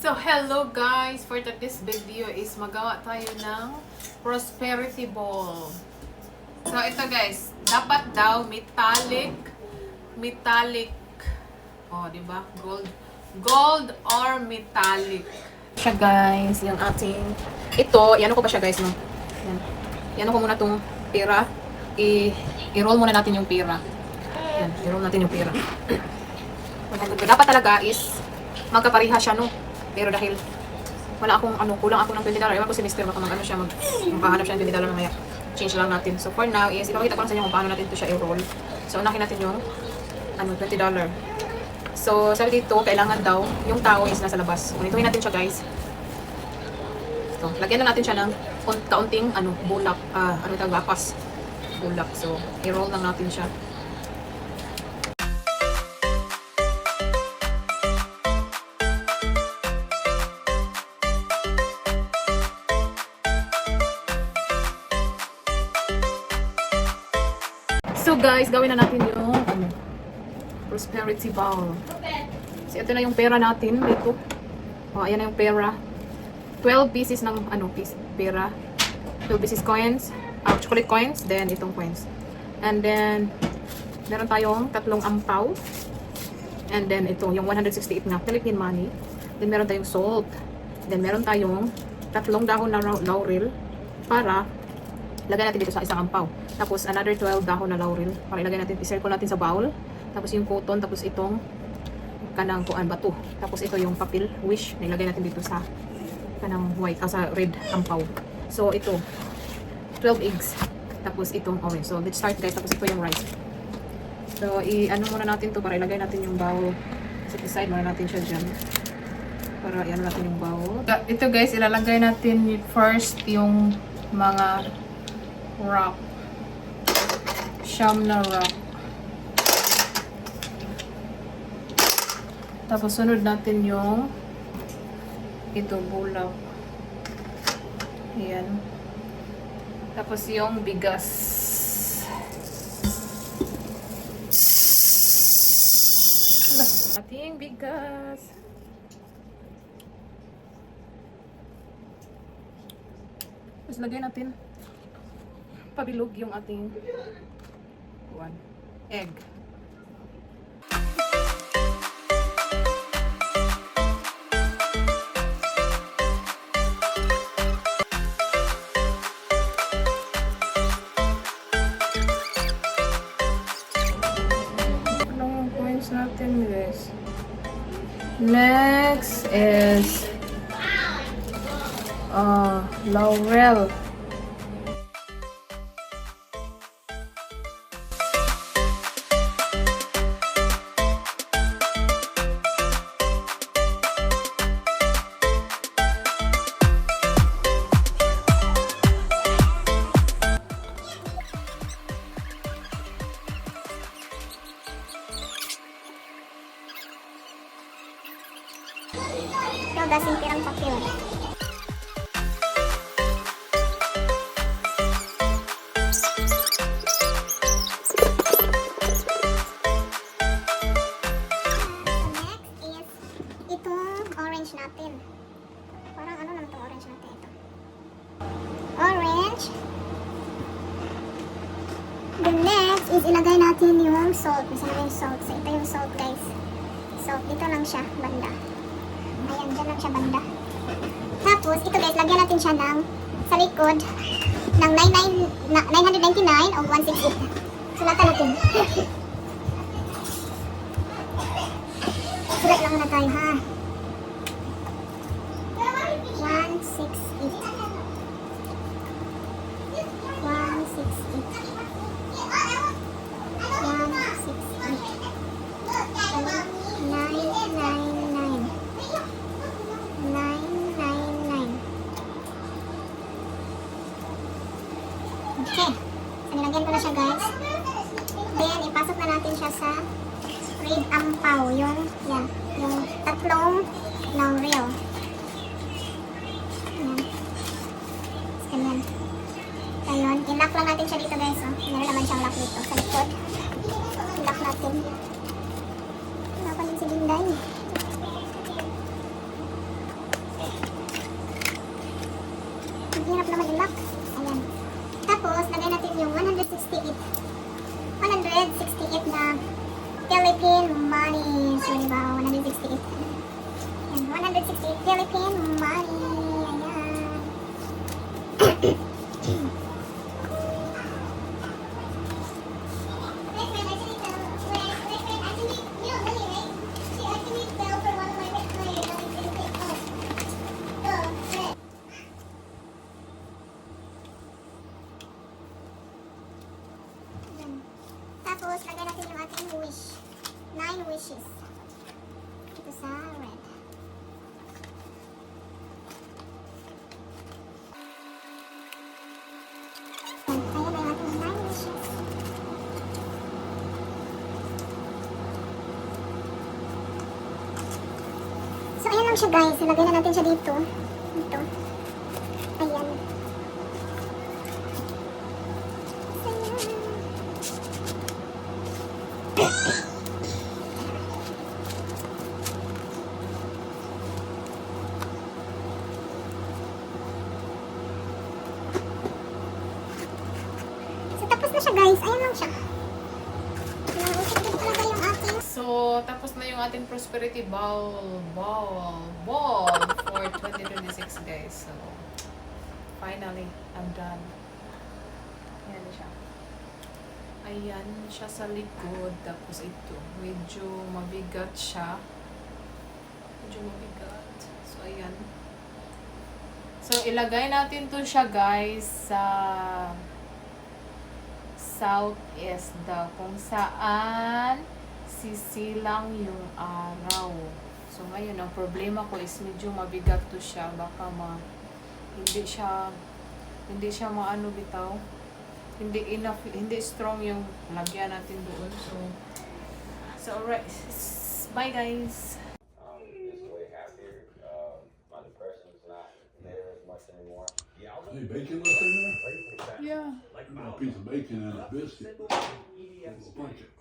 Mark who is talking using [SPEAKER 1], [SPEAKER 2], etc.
[SPEAKER 1] So, hello guys! For this video is magawa tayo ng prosperity ball. So, ito guys, dapat daw metallic. Oh, di ba? Gold or metallic. Siya guys, yung ating ito, yan ko pa siya guys, no. Yan ko muna tong pera. I-roll muna natin yung pera. Yan, i-roll natin yung pera. Dapat talaga is magkapariha siya, no. Pero dahil wala akong kulang ako ng $20. Ewan ko si Mr. baka maghanap siya ng $20 mamaya. Change lang natin. So for now is ipakita ko lang sa inyo kung paano natin ito siya i-roll. So unahin natin yung $20. So sabi dito, kailangan daw yung tao is nasa labas. Unituhin natin siya guys. So lagyan na natin siya ng kaunting bulak, lapas. Bulak. So i-roll lang natin siya. So guys, gawin na natin yung prosperity ball. So ito na yung pera natin dito. Oh, ayan na yung pera. 12 pieces ng pera. 12 pieces coins, chocolate coins, then itong coins. And then meron tayong 3 ampaw. And then ito yung 168 na Philippine money. Then meron tayong salt. Then meron tayong 3 dahon na laurel para lagay natin dito sa isang ampaw. Tapos another 12 dahon na laurel para ilagay natin, i-circle natin sa bowl. Tapos yung cotton, tapos itong kanang bato. Tapos ito yung papel wish na ilagay natin dito sa kanang white, sa red ampaw. So ito 12 eggs. Tapos itong orange. So let's start guys. Tapos ito yung rice. So muna natin to para ilagay natin yung bowl. Set aside muna natin siya dyan. Para natin yung bowl. Ito guys, ilalagay natin first yung mga rock. Siyam na rock. Tapos sunod natin yung ito, bulak. Ayan. Tapos yung bigas. Ating bigas. Tapos lagay natin pabilog yung ating egg. Anong points natin guys? Next is laurel.
[SPEAKER 2] Ikaw gasing pirang papel. Orange natin. Parang naman itong orange natin ito. Orange. The next is ilagay natin yung salt. Isa na yung salt. So ito yung salt guys. Salt. Dito lang siya banda. Ayan, dyan lang siya banda. Tapos ito guys, lagyan natin siya ng sa likod ng 999 o 168. Sulatan natin. Sulat lang na tayo ha. 168. 999. Okay. So, nilagyan ko na siya guys. Then, ipasok na natin siya sa red ampaw. Yung 3 laurel. Ganyan. Ayun, i-lock lang natin siya dito guys. Meron naman siyang lock dito sa likod. I-lock natin. Wala pa din si Linday. hirap naman i-lock. Ayan. Tapos, lagay natin yung 168 na Philippine money. So, diba? 168. Ayan, 168 Philippine money. Ayan. Tapos, lagyan natin yung ating wish. 9 wishes. Ito sa red. Ayan na yung ating 9 wishes. So, ayan lang siya guys. Ilagay na natin siya dito. Dito. Ayan. So, tapos na siya guys. Ayan lang siya. Ito talaga yung ating
[SPEAKER 1] So, tapos na yung ating prosperity ball for 2026 guys. So, finally, I'm done. Ayan siya. Ayan siya sa likod. Tapos ito, medyo mabigat siya. Medyo mabigat. So, ayan. So, ilagay natin to siya guys sa southeast daw. Kung saan sisilang yung araw. So, ngayon, ang problema ko is medyo mabigat to siya. Baka hindi siya maano bitaw. Hindi enough, hindi strong yung lagyan natin doon. So alright. Bye guys.
[SPEAKER 3] Just way happier. My depression is not there as much anymore.
[SPEAKER 4] Hey, bacon left in there?
[SPEAKER 1] Yeah.
[SPEAKER 4] I got a piece of bacon and a biscuit. A little blanket.